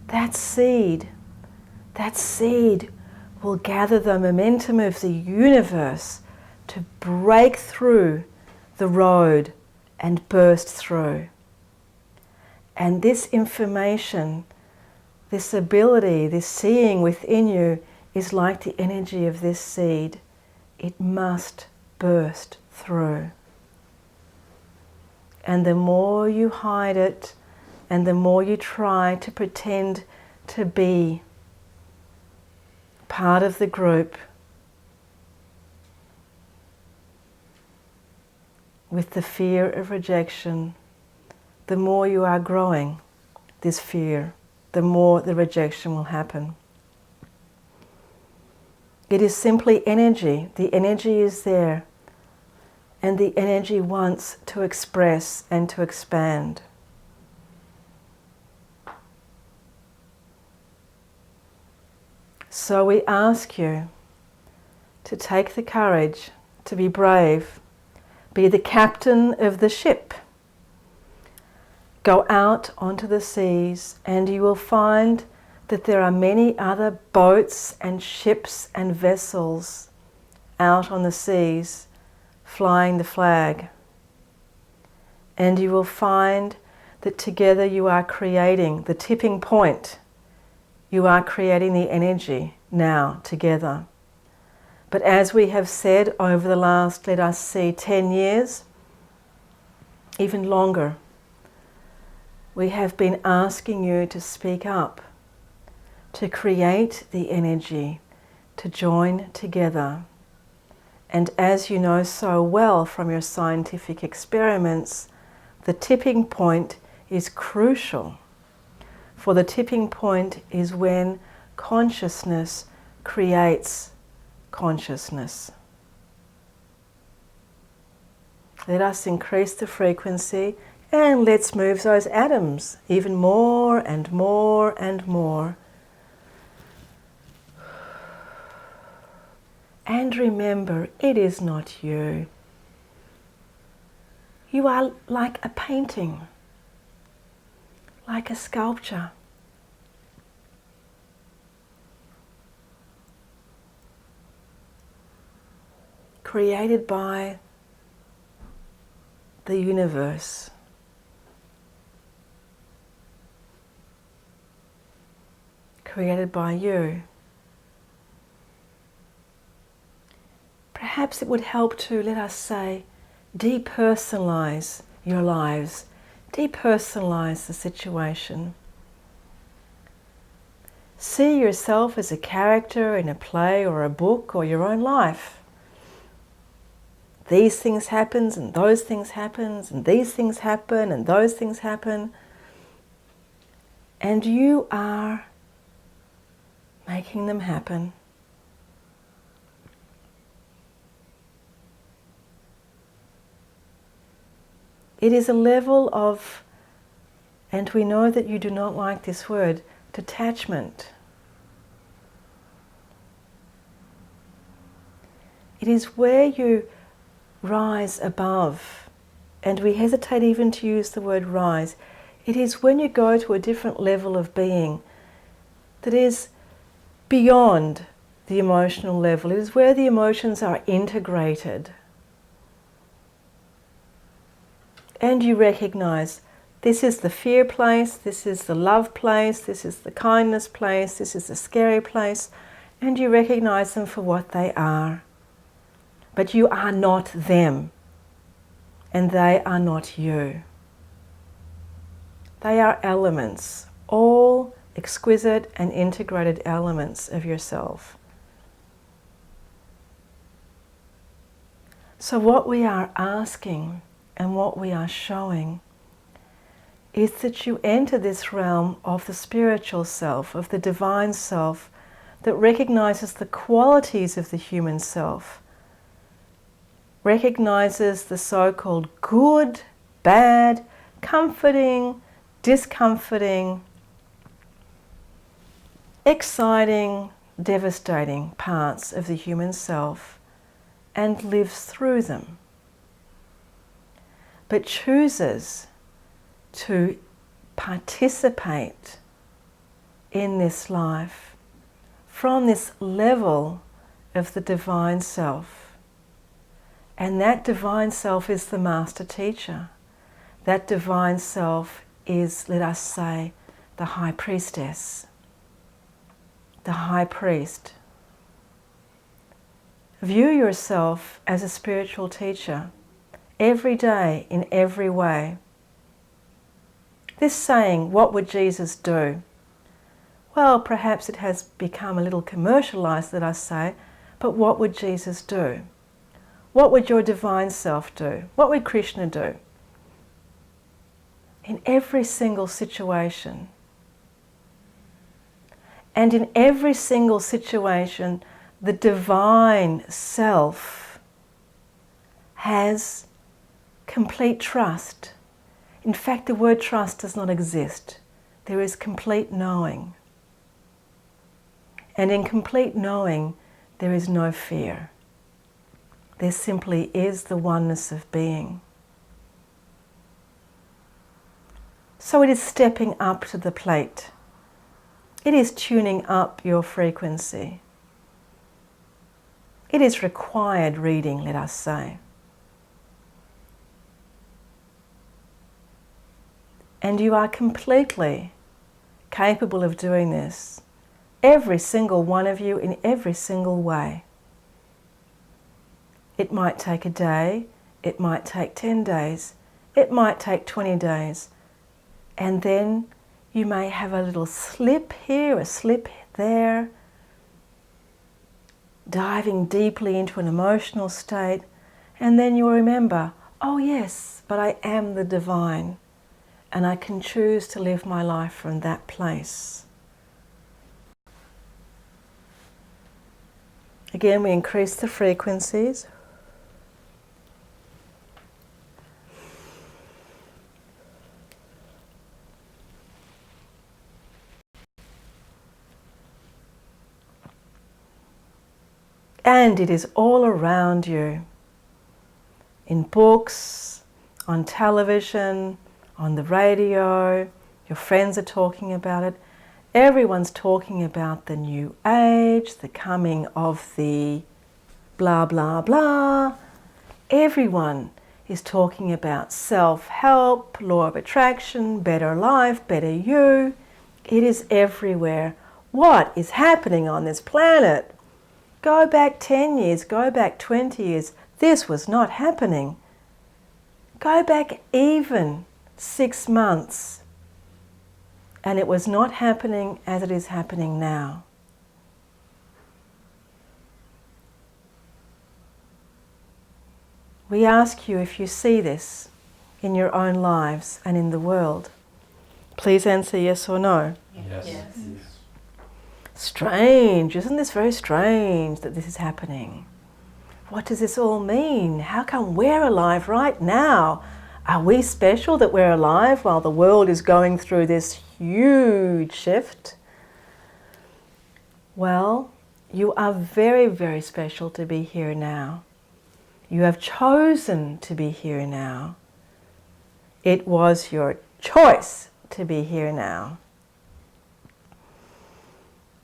that seed will gather the momentum of the universe to break through the road and burst through. And this information, this ability, this seeing within you is like the energy of this seed. It must burst through. And the more you hide it, and the more you try to pretend to be part of the group with the fear of rejection, the more you are growing this fear, the more the rejection will happen. It is simply energy. The energy is there, and the energy wants to express and to expand. So we ask you to take the courage, to be brave, be the captain of the ship. Go out onto the seas and you will find that there are many other boats and ships and vessels out on the seas flying the flag. And you will find that together you are creating the tipping point. You are creating the energy now together. But as we have said over the last, let us see, 10 years, even longer, we have been asking you to speak up, to create the energy, to join together. And as you know so well from your scientific experiments, the tipping point is crucial. For the tipping point is when consciousness creates consciousness. Let us increase the frequency and let's move those atoms even more and more and more. And remember, it is not you. You are like a painting, like a sculpture. Created by the universe. Created by you. Perhaps it would help to, let us say, depersonalize your lives, depersonalize the situation. See yourself as a character in a play or a book or your own life. These things happen and those things happen and these things happen and those things happen. And you are making them happen. It is a level of, and we know that you do not like this word, detachment. It is where you rise above, and we hesitate even to use the word rise. It is when you go to a different level of being that is beyond the emotional level. It is where the emotions are integrated. And you recognize this is the fear place, this is the love place, this is the kindness place, this is the scary place, and you recognize them for what they are. But you are not them, and they are not you. They are elements, all exquisite and integrated elements of yourself. So what we are asking and what we are showing is that you enter this realm of the spiritual self, of the divine self, that recognizes the qualities of the human self, recognizes the so-called good, bad, comforting, discomforting, exciting, devastating parts of the human self, and lives through them, but chooses to participate in this life from this level of the Divine Self. And that Divine Self is the Master Teacher. That Divine Self is, let us say, the High Priestess, the High Priest. View yourself as a spiritual teacher every day in every way. This saying, what would Jesus do? Well, perhaps it has become a little commercialized, let us say, but what would Jesus do? What would your Divine Self do? What would Krishna do? In every single situation. And in every single situation, the Divine Self has complete trust. In fact, the word trust does not exist. There is complete knowing. And in complete knowing, there is no fear. There simply is the oneness of being. So it is stepping up to the plate. It is tuning up your frequency. It is required reading, let us say. And you are completely capable of doing this, every single one of you in every single way. It might take a day, it might take 10 days, it might take 20 days, and then you may have a little slip here, a slip there, diving deeply into an emotional state, and then you'll remember, oh yes, but I am the divine, and I can choose to live my life from that place. Again, we increase the frequencies. And it is all around you, in books, on television, on the radio, your friends are talking about it. Everyone's talking about the new age, the coming of the blah, blah, blah. Everyone is talking about self-help, law of attraction, better life, better you. It is everywhere. What is happening on this planet? Go back 10 years, go back 20 years. This was not happening. Go back even 6 months. And it was not happening as it is happening now. We ask you if you see this in your own lives and in the world. Please answer yes or no. Yes. Yes. Strange, isn't this very strange that this is happening? What does this all mean? How come we're alive right now? Are we special that we're alive while the world is going through this huge shift? Well, you are very, very special to be here now. You have chosen to be here now. It was your choice to be here now.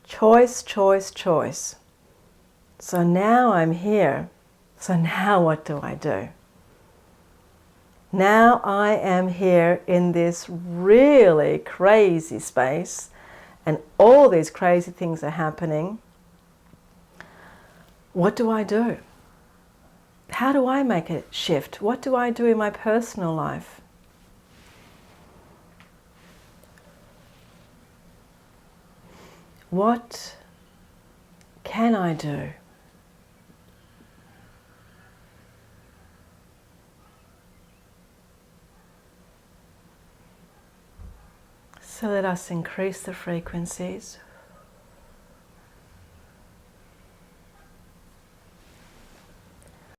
Choice, choice, choice. So now I'm here. So now what do I do? Now I am here in this really crazy space and all these crazy things are happening. What do I do? How do I make a shift? What do I do in my personal life? What can I do? So let us increase the frequencies.